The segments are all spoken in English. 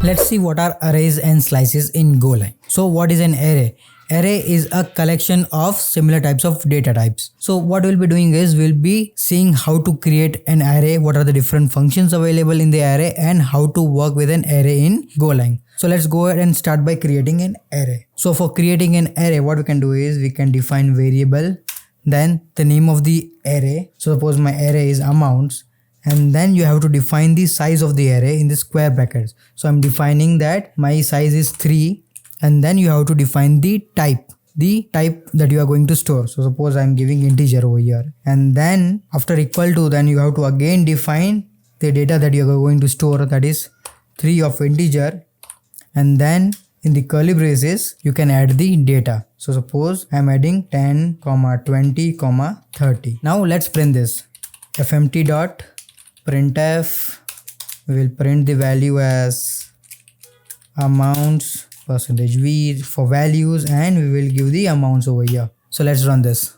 Let's see what are arrays and slices in Golang. So what is an array? Array is a collection of similar types of data types. So what we'll be doing is we'll be seeing how to create an array, what are the different functions available in the array, and how to work with an array in Golang. So let's go ahead and start by creating an array. So for creating an array, what we can do is we can define variable, then the name of the array. So suppose my array is amounts, and then you have to define the size of the array in the square brackets. So I'm defining that my size is 3, and then you have to define the type that you are going to store. So suppose I'm giving integer over here, and then after equal to, then you have to again define the data that you are going to store, that is 3 of integer, and then in the curly braces you can add the data. So suppose I'm adding 10, 20, 30. Now let's print this. fmt.printf, we will print the value as amounts %v for values, and we will give the amounts over here. So let's run this.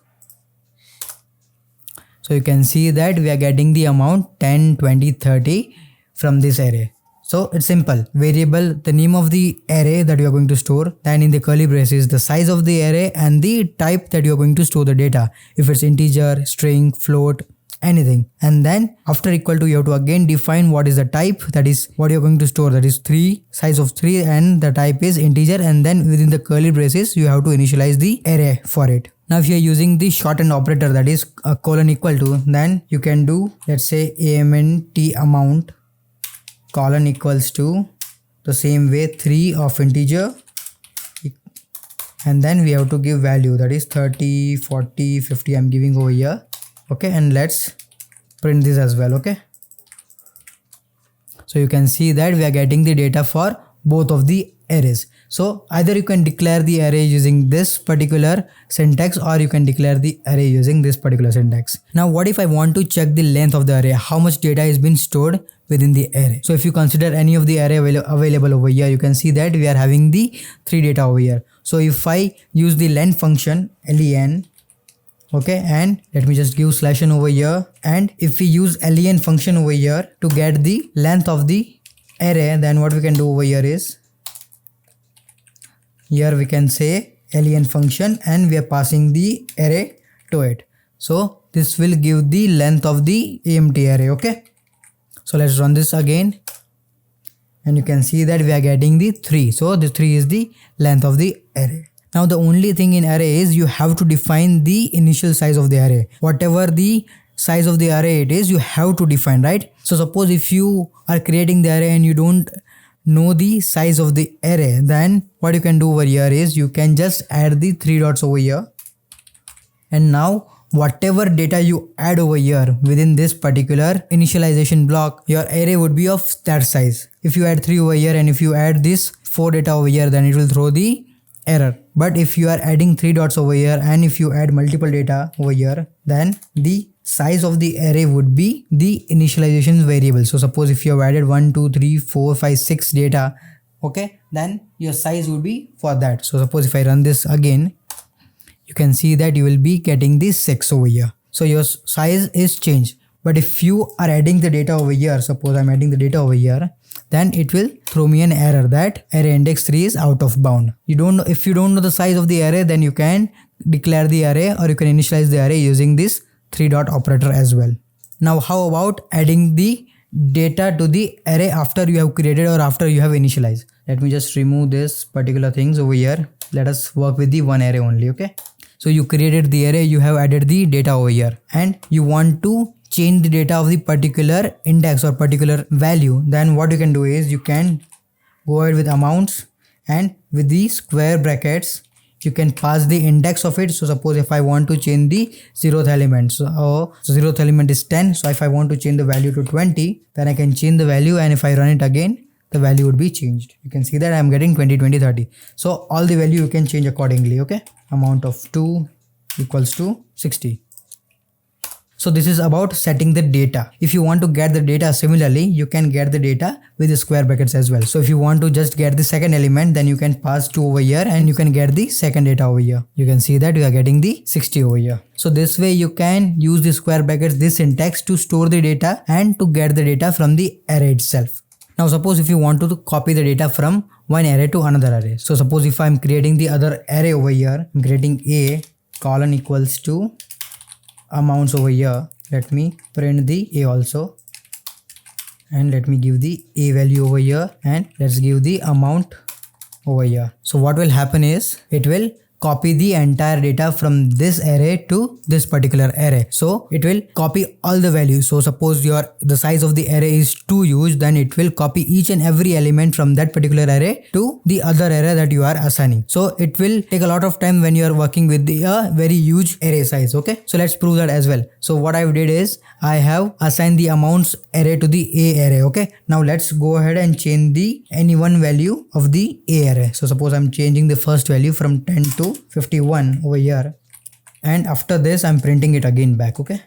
So you can see that we are getting the amount 10, 20, 30 from this array. So it's simple. Variable, the name of the array that you are going to store, then in the curly braces the size of the array and the type that you are going to store the data, if it's integer, string, float, anything. And then after equal to, you have to again define what is the type, that is what you're going to store, that is 3, size of 3, and the type is integer, and then within the curly braces you have to initialize the array for it. Now if you are using the shortened operator, that is a colon equal to, then you can do, let's say amount amount colon equals to the same way 3 of integer, and then we have to give value, that is 30, 40, 50 I'm giving over here. Okay, and let's print this as well. Okay, so you can see that we are getting the data for both of the arrays. So either you can declare the array using this particular syntax, or you can declare the array using this particular syntax. Now what if I want to check the length of the array, how much data is been stored within the array? So if you consider any of the array available over here, you can see that we are having the 3 data over here. So if I use the len function, len, okay, and let me just give /n over here, and if we use len function over here to get the length of the array, then what we can do over here is, here we can say len function, and we are passing the array to it. So this will give the length of the empty array. Okay, so let's run this again, and you can see that we are getting the 3. So the 3 is the length of the array. Now the only thing in array is you have to define the initial size of the array. Whatever the size of the array it is, you have to define, right? So suppose if you are creating the array and you don't know the size of the array, then what you can do over here is you can just add the 3 dots over here, and now whatever data you add over here within this particular initialization block, your array would be of that size. If you add 3 over here and if you add this 4 data over here, then it will throw the error. But if you are adding 3 dots over here and if you add multiple data over here, then the size of the array would be the initialization variable. So suppose if you have added 1, 2, 3, 4, 5, 6 data, okay, then your size would be for that. So suppose if I run this again, you can see that you will be getting this 6 over here. So your size is changed. But if you are adding the data over here, suppose I'm adding the data over here, then it will throw me an error that array index 3 is out of bound. You don't know, if you don't know the size of the array, then you can declare the array, or you can initialize the array using this 3 dot operator as well. Now how about adding the data to the array after you have created or after you have initialized? Let me just remove this particular things over here. Let us work with the one array only. Okay, so you created the array, you have added the data over here, and you want to change the data of the particular index or particular value. Then what you can do is you can go ahead with amounts, and with the square brackets you can pass the index of it. So suppose if I want to change the 0th element, so 0th element is 10, so if I want to change the value to 20, then I can change the value, and if I run it again, the value would be changed. You can see that I'm getting 20, 20, 30. So all the value you can change accordingly. Okay, amount of 2 equals to 60. So this is about setting the data. If you want to get the data similarly, you can get the data with the square brackets as well. So if you want to just get the second element, then you can pass 2 over here and you can get the second data over here. You can see that we are getting the 60 over here. So this way you can use the square brackets, this syntax, to store the data and to get the data from the array itself. Now suppose if you want to copy the data from one array to another array. So suppose if I'm creating the other array over here, I'm creating a colon equals to amounts over here. Let me print the a also, and let me give the a value over here, and let's give the amount over here. So what will happen is it will copy the entire data from this array to this particular array. So it will copy all the values. So suppose the size of the array is too huge, then it will copy each and every element from that particular array to the other array that you are assigning. So it will take a lot of time when you are working with a very huge array size. Okay, so let's prove that as well. So what I did is I have assigned the amounts array to the a array. Okay, now let's go ahead and change the any one value of the a array. So suppose I'm changing the first value from 10 to 51 over here, and after this I'm printing it again back. Okay,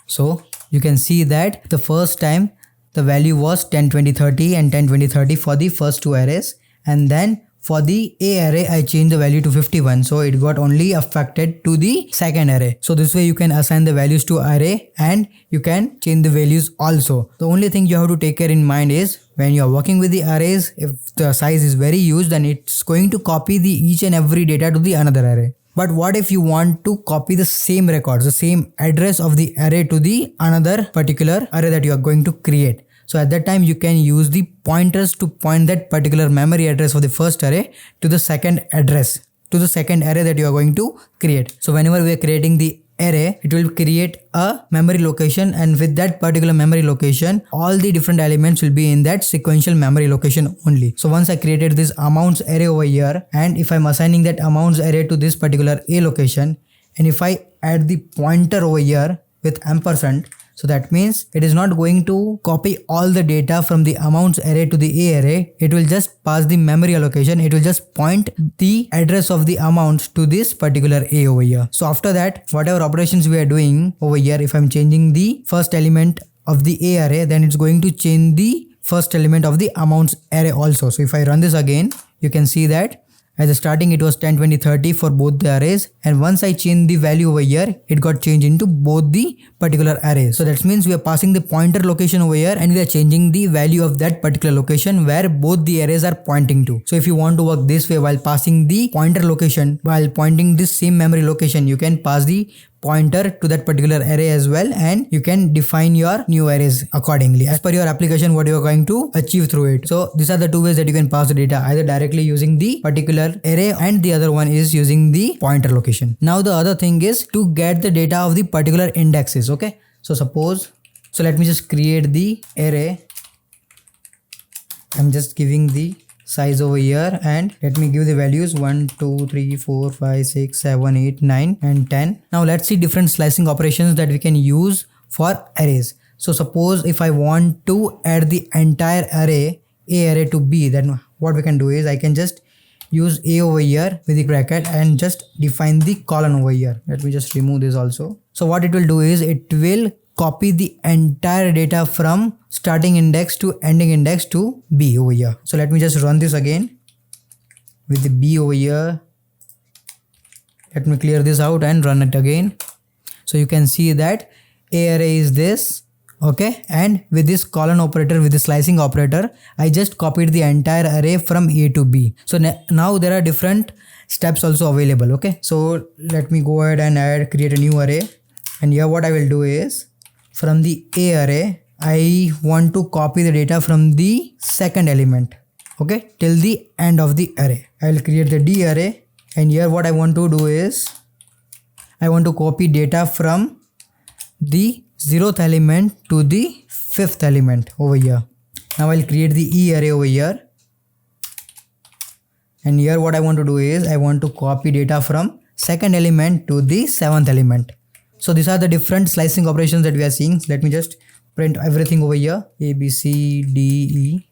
so you can see that the first time the value was 10 20 30 and 10 20 30 for the first two arrays, and then for the a array I changed the value to 51, so it got only affected to the second array. So this way you can assign the values to array and you can change the values also. The only thing you have to take care in mind is when you are working with the arrays, if the size is very huge, then it's going to copy the each and every data to the another array. But what if you want to copy the same records, the same address of the array to the another particular array that you are going to create? So at that time you can use the pointers to point that particular memory address of the first array to the second address, to the second array that you are going to create. So whenever we are creating the array, it will create a memory location, and with that particular memory location, all the different elements will be in that sequential memory location only. So once I created this amounts array over here, and if I'm assigning that amounts array to this particular a location, and if I add the pointer over here with ampersand, so that means it is not going to copy all the data from the amounts array to the a array. It will just pass the memory allocation. It will just point the address of the amounts to this particular a over here. So after that, whatever operations we are doing over here, if I'm changing the first element of the a array, then it's going to change the first element of the amounts array also. So if I run this again, you can see that at the starting it was 10 20 30 for both the arrays, and once I change the value over here, it got changed into both the particular arrays. So that means we are passing the pointer location over here, and we are changing the value of that particular location where both the arrays are pointing to. So if you want to work this way while passing the pointer location, while pointing this same memory location, you can pass the pointer to that particular array as well, and you can define your new arrays accordingly as per your application, what you are going to achieve through it. So these are the two ways that you can pass the data, either directly using the particular array, and the other one is using the pointer location. Now the other thing is to get the data of the particular indexes. Okay, so let me just create the array. I'm just giving the size over here, and let me give the values 1 2 3 4 5 6 7 8 9 and 10. Now let's see different slicing operations that we can use for arrays. So suppose if I want to add the entire array a array to b, then what we can do is I can just use a over here with the bracket and just define the colon over here. Let me just remove this also. So what it will do is it will copy the entire data from starting index to ending index to b over here. So let me just run this again with the b over here. Let me clear this out and run it again. So you can see that a array is this. Okay, and with this colon operator, with the slicing operator, I just copied the entire array from a to b. So now there are different steps also available. Okay, so let me go ahead and create a new array, and here what I will do is from the a array, I want to copy the data from the second element, okay, till the end of the array. I will create the d array, and here what I want to do is I want to copy data from the 0th element to the 5th element over here. Now I'll create the e array over here, and here what I want to do is I want to copy data from second element to the 7th element. So these are the different slicing operations that we are seeing. Let me just print everything over here, a b c d e.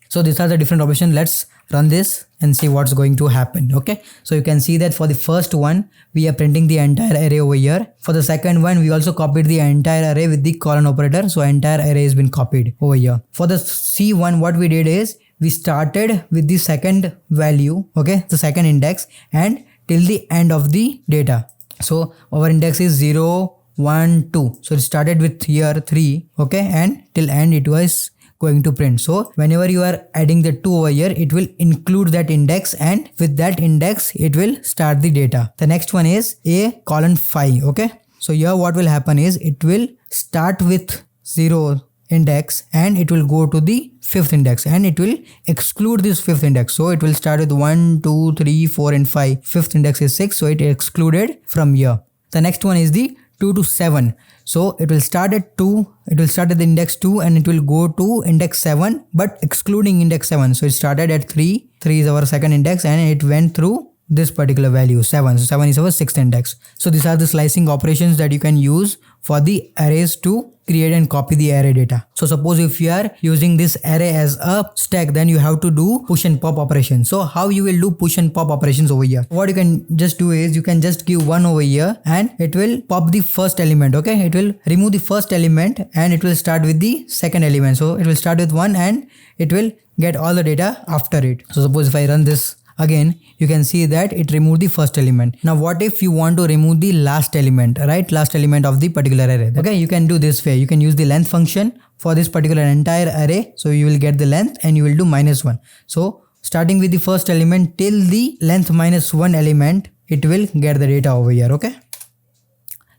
So these are the different operations. Let's run this and see what's going to happen. Okay, so you can see that for the first one we are printing the entire array over here. For the second one we also copied the entire array with the colon operator, so entire array has been copied over here. For the C1, what we did is we started with the second value, okay, the second index, and till the end of the data. So our index is 0 1 2. So it started with here 3, okay, and till end it was going to print. So whenever you are adding the 2 over here, it will include that index, and with that index it will start the data. The next one is A:5, okay. So here what will happen is it will start with 0 index and it will go to the 5th index and it will exclude this 5th index. So it will start with 1 2 3 4 and 5. 5th index is 6, so it excluded from here. The next one is the 2 to 7. So it will start at 2, it will start at the index 2 and it will go to index 7 but excluding index 7. So it started at 3 is our second index and it went through this particular value 7. So 7 is our 6th index. So these are the slicing operations that you can use for the arrays to create and copy the array data. So suppose if you are using this array as a stack, then you have to do push and pop operations. So how you will do push and pop operations over here? What you can just do is you can just give 1 over here and it will pop the first element, okay. It will remove the first element and it will start with the second element. So it will start with 1 and it will get all the data after it. So suppose if I run this again, you can see that it removed the first element. Now what if you want to remove the last element, right? Last element of the particular array. Okay, you can do this way. You can use the length function for this particular entire array. So you will get the length and you will do -1. So starting with the first element till the length -1 element, it will get the data over here, okay?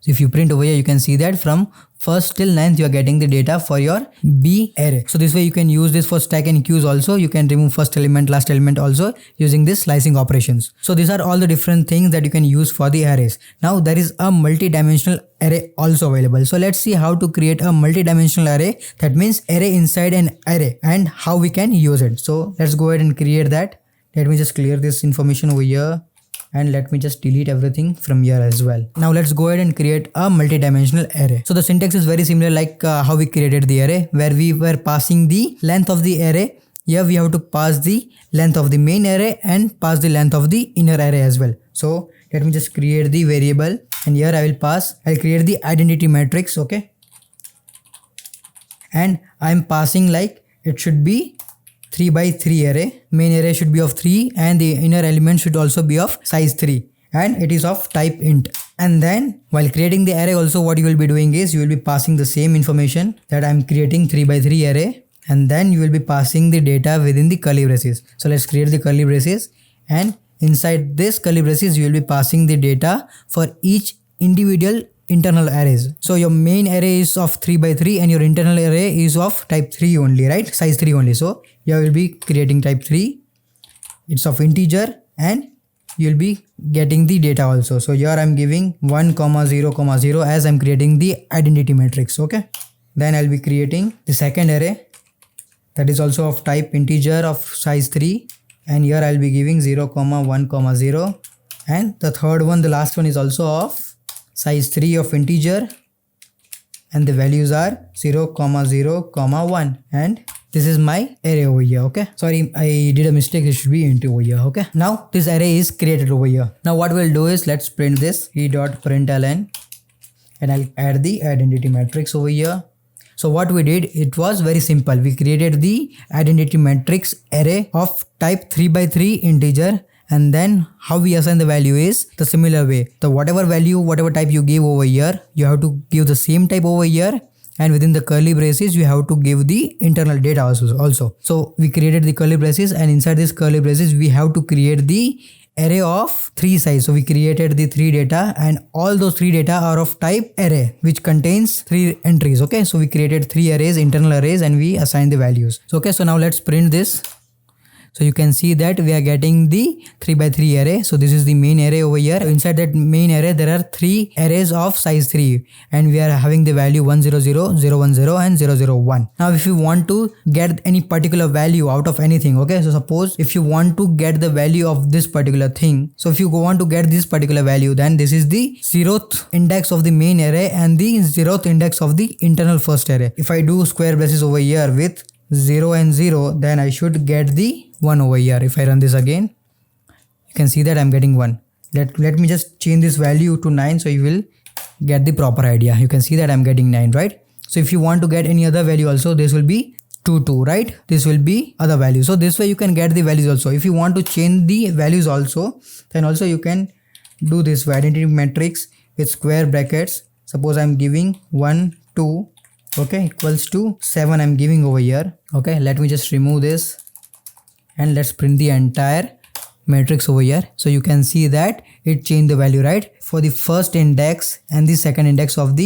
So if you print over here, you can see that from first till 9th you are getting the data for your B array. So this way you can use this for stack and queues also. You can remove first element, last element also using this slicing operations. So these are all the different things that you can use for the arrays. Now there is a multi-dimensional array also available. So let's see how to create a multi-dimensional array. That means array inside an array and how we can use it. So let's go ahead and create that. Let me just clear this information over here. And let me just delete everything from here as well. Now let's go ahead and create a multi-dimensional array. So the syntax is very similar like how we created the array, where we were passing the length of the array. Here we have to pass the length of the main array and pass the length of the inner array as well. So let me just create the variable and here I'll create the identity matrix, okay. And I'm passing like it should be 3 by 3 array. Main array should be of 3 and the inner element should also be of size 3 and it is of type int. And then while creating the array also, what you will be doing is you will be passing the same information that I'm creating 3 by 3 array, and then you will be passing the data within the curly braces. So let's create the curly braces, and inside this curly braces you will be passing the data for each individual internal arrays. So your main array is of 3 by 3 and your internal array is of type 3 only, right? Size 3 only. So you will be creating type 3. It's of integer and you'll be getting the data also. So here I'm giving 1, 0, 0 as I'm creating the identity matrix, okay? Then I'll be creating the second array that is also of type integer of size 3, and here I'll be giving 0, 1, 0, and the third one, the last one, is also of size 3 of integer and the values are 0, 0, 1, and this is my array over here, okay? Sorry, I did a mistake. It should be into over here, okay? Now this array is created over here. Now what we'll do is let's print this e.println, and I'll add the identity matrix over here. So what we did, it was very simple. We created the identity matrix array of type 3 by 3 integer, and then how we assign the value is the similar way. The whatever value, whatever type you give over here, you have to give the same type over here, and within the curly braces you have to give the internal data also. So we created the curly braces, and inside this curly braces we have to create the array of 3 size. So we created the 3 data, and all those 3 data are of type array, which contains 3 entries, okay? So we created 3 arrays, internal arrays, and we assigned the values. So okay, so now let's print this. So you can see that we are getting the 3 by 3 array. So this is the main array over here. Inside that main array there are 3 arrays of size 3, and we are having the value 100, 010 and 001. Now if you want to get any particular value out of anything, okay, so suppose if you want to get the value of this particular thing, so if you want to get this particular value, then this is the 0th index of the main array and the 0th index of the internal first array. If I do square braces over here with 0 and 0, then I should get the 1 over here. If I run this again, you can see that I'm getting 1. Let me just change this value to 9, so you will get the proper idea. You can see that I'm getting 9, right? So if you want to get any other value also, this will be 2, right? This will be other value. So this way you can get the values also. If you want to change the values also, then also you can do this identity matrix with square brackets suppose I'm giving 1 2 okay equals to 7 I'm giving over here. Okay, let me just remove this and let's print the entire matrix over here. So you can see that it changed the value, right, for the first index and the second index of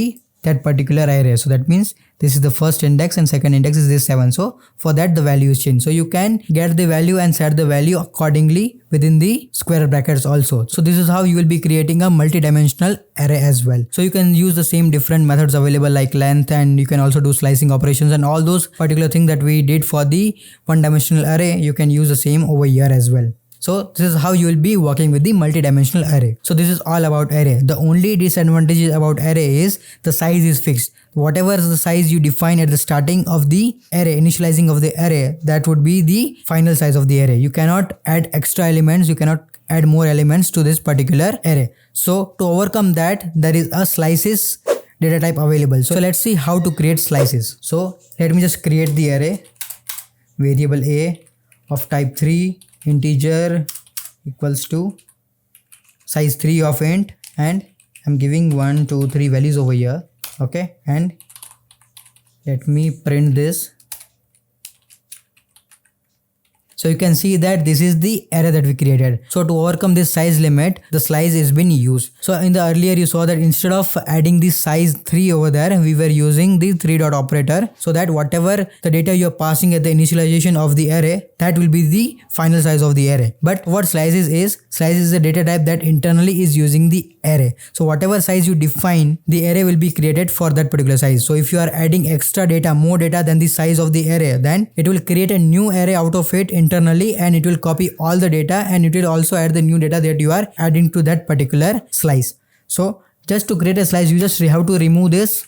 that particular array. So that means this is the first index and second index is this 7. So for that the value is changed. So you can get the value and set the value accordingly within the square brackets also. So this is how you will be creating a multi-dimensional array as well. So you can use the same different methods available like length, and you can also do slicing operations and all those particular things that we did for the one-dimensional array. You can use the same over here as well. So this is how you will be working with the multi-dimensional array. So this is all about array. The only disadvantage about array is the size is fixed. Whatever is the size you define at the starting of the array, initializing of the array, that would be the final size of the array. You cannot add extra elements, you cannot add more elements to this particular array. So to overcome that, there is a slices data type available. So let's see how to create slices. So let me just create the array variable a of type 3 integer equals to size 3 of int, and I'm giving 1 2 3 values over here. Okay, and let me print this. So you can see that this is the array that we created. So to overcome this size limit, the slice is been used. So in the earlier you saw that instead of adding the size 3 over there, we were using the 3 dot operator, so that whatever the data you're passing at the initialization of the array, that will be the final size of the array. But what slices is a data type that internally is using the array. So whatever size you define, the array will be created for that particular size. So if you are adding extra data, more data than the size of the array, then it will create a new array out of it internally, and it will copy all the data, and it will also add the new data that you are adding to that particular slice. So just to create a slice, you just have to remove this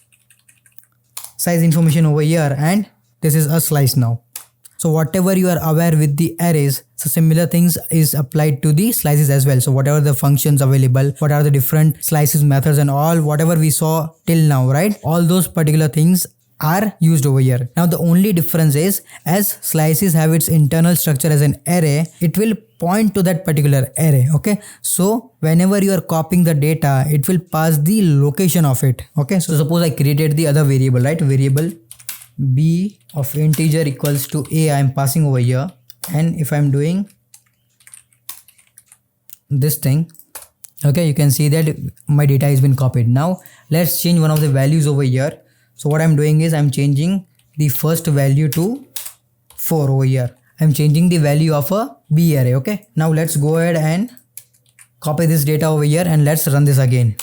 size information over here, and this is a slice now. So whatever you are aware with the arrays, so similar things is applied to the slices as well. So whatever the functions available, what are the different slices methods and all, whatever we saw till now, right? All those particular things are used over here. Now the only difference is, as slices have its internal structure as an array, it will point to that particular array. Okay, so whenever you are copying the data, it will pass the location of it. Okay, so suppose I created the other variable, right? Variable b of integer equals to a I am passing over here, and if I am doing this thing, okay, you can see that my data has been copied. Now let's change one of the values over here. So what I'm doing is I'm changing the first value to 4 over here. I'm changing the value of a b array. Okay, now let's go ahead and copy this data over here and let's run this again.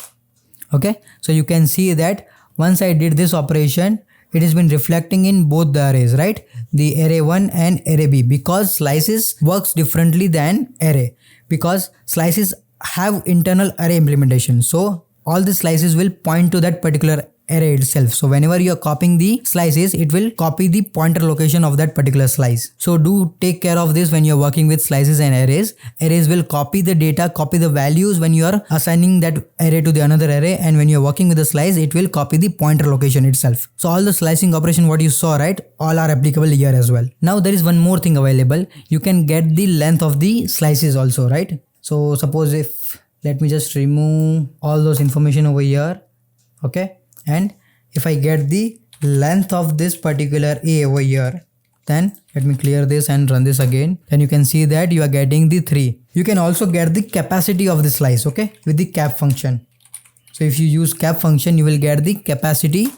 Okay, so you can see that once I did this operation, it has been reflecting in both the arrays, right? The array 1 and array b, because slices works differently than array, because slices have internal array implementation. So all the slices will point to that particular array itself. So whenever you are copying the slices, it will copy the pointer location of that particular slice. So do take care of this when you're working with slices and arrays. Arrays will copy the data, copy the values when you are assigning that array to the another array, and when you're working with the slice, it will copy the pointer location itself. So all the slicing operation what you saw, right, all are applicable here as well. Now there is one more thing available. You can get the length of the slices also, right? So suppose if, let me just remove all those information over here. Okay, and if I get the length of this particular a over here, then let me clear this and run this again. Then you can see that you are getting the 3. You can also get the capacity of the slice, okay, with the cap function. So if you use cap function, you will get the capacity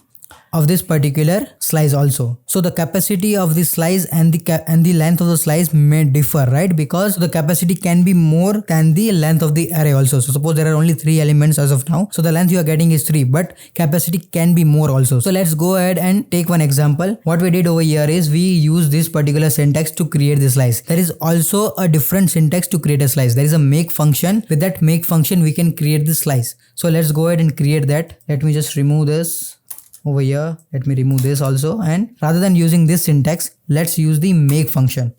of this particular slice also. So the capacity of the slice and the length of the slice may differ, right? Because the capacity can be more than the length of the array also. So suppose there are only 3 elements as of now, so the length you are getting is 3, but capacity can be more also. So let's go ahead and take one example. What we did over here is we use this particular syntax to create the slice. There is also a different syntax to create a slice. There is a make function. With that make function, we can create the slice. So let's go ahead and create that. Let me just remove this over here. Let me remove this also, and rather than using this syntax, let's use the make function.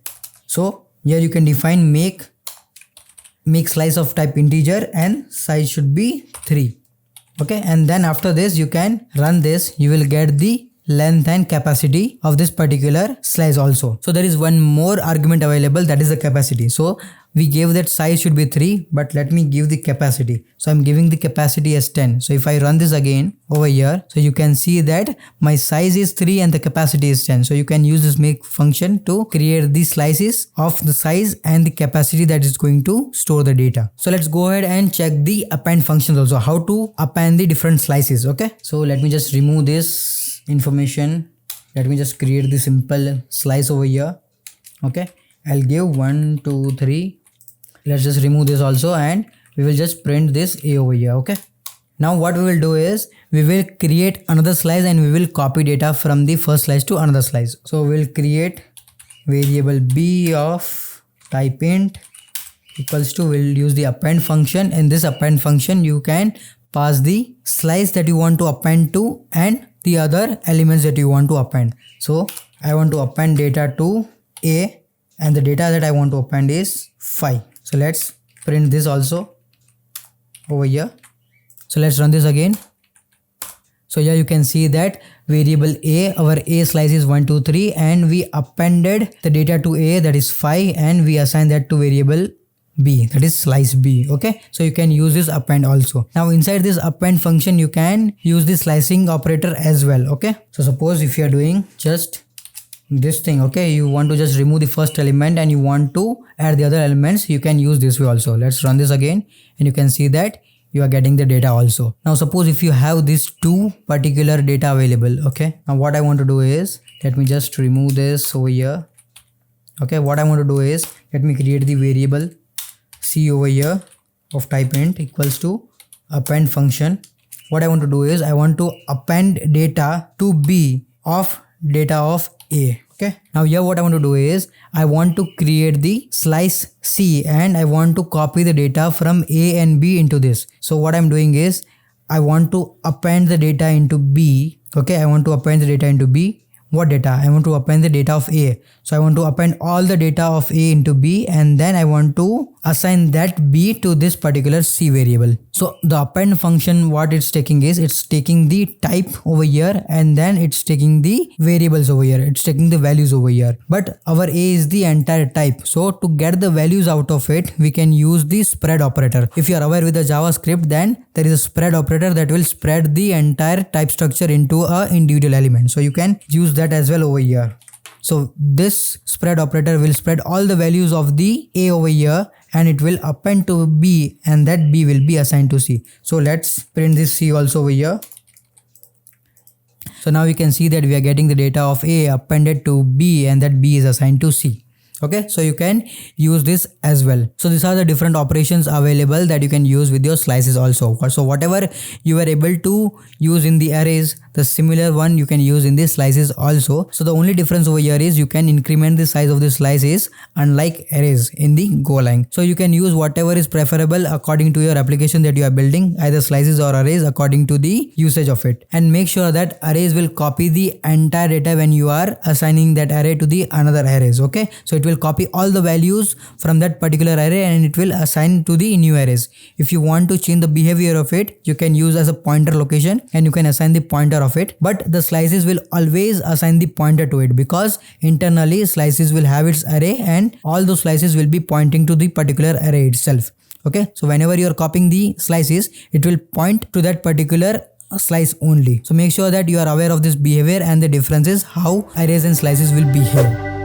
So here you can define make slice of type integer and size should be 3. Okay, and then after this you can run this. You will get the length and capacity of this particular slice also. So there is one more argument available, that is the capacity. So we gave that size should be 3, but let me give the capacity. So I'm giving the capacity as 10. So if I run this again over here, so you can see that my size is 3 and the capacity is 10. So you can use this make function to create the slices of the size and the capacity that is going to store the data. So let's go ahead and check the append functions also, how to append the different slices. Okay, so let me just remove this information. Let me just create the simple slice over here. Okay, I'll give 1, 2, 3. Let's just remove this also, and we will just print this A over here. Okay, now what we will do is we will create another slice and we will copy data from the first slice to another slice. So we'll create variable b of type int equals to, we'll use the append function. In this append function you can pass the slice that you want to append to and the other elements that you want to append. So I want to append data to A and the data that I want to append is 5. So let's print this also over here. So let's run this again. So here you can see that variable A, our A slice is 1, 2, 3 and we appended the data to A, that is 5, and we assign that to variable B, that is slice B. Okay, so you can use this append also. Now inside this append function you can use the slicing operator as well. Okay, so suppose if you are doing just this thing, okay, you want to just remove the first element and you want to add the other elements, you can use this way also. Let's run this again and you can see that you are getting the data also. Now suppose if you have these two particular data available. Okay, now what I want to do is, let me just remove this over here. Okay, what I want to do is, let me create the variable C over here of type int equals to append function. What I want to do is I want to append data to B of data of A. Okay, now here what I want to do is I want to create the slice C and I want to copy the data from A and B into this. So what I'm doing is I want to append the data into B. Okay, I want to append the data into B. What data? I want to append the data of A. So I want to append all the data of A into B and then I want to assign that B to this particular C variable. So the append function, what it's taking is, it's taking the type over here and then it's taking the variables over here. It's taking the values over here. But our A is the entire type. So to get the values out of it, we can use the spread operator. If you are aware with the JavaScript, then there is a spread operator that will spread the entire type structure into a individual element. So you can use that as well over here. So this spread operator will spread all the values of the A over here and it will append to B and that B will be assigned to C. So let's print this C also over here. So now you can see that we are getting the data of A appended to B and that B is assigned to C. Okay, so you can use this as well. So these are the different operations available that you can use with your slices also. So whatever you are able to use in the arrays, the similar one you can use in the slices also. So the only difference over here is you can increment the size of the slices unlike arrays in the Golang. So you can use whatever is preferable according to your application that you are building, either slices or arrays according to the usage of it. And make sure that arrays will copy the entire data when you are assigning that array to the another arrays. Okay, so it will copy all the values from that particular array and it will assign to the new arrays. If you want to change the behavior of it, you can use as a pointer location and you can assign the pointer of it, but the slices will always assign the pointer to it because internally slices will have its array and all those slices will be pointing to the particular array itself. Okay, so whenever you are copying the slices, it will point to that particular slice only. So make sure that you are aware of this behavior and the differences how arrays and slices will behave.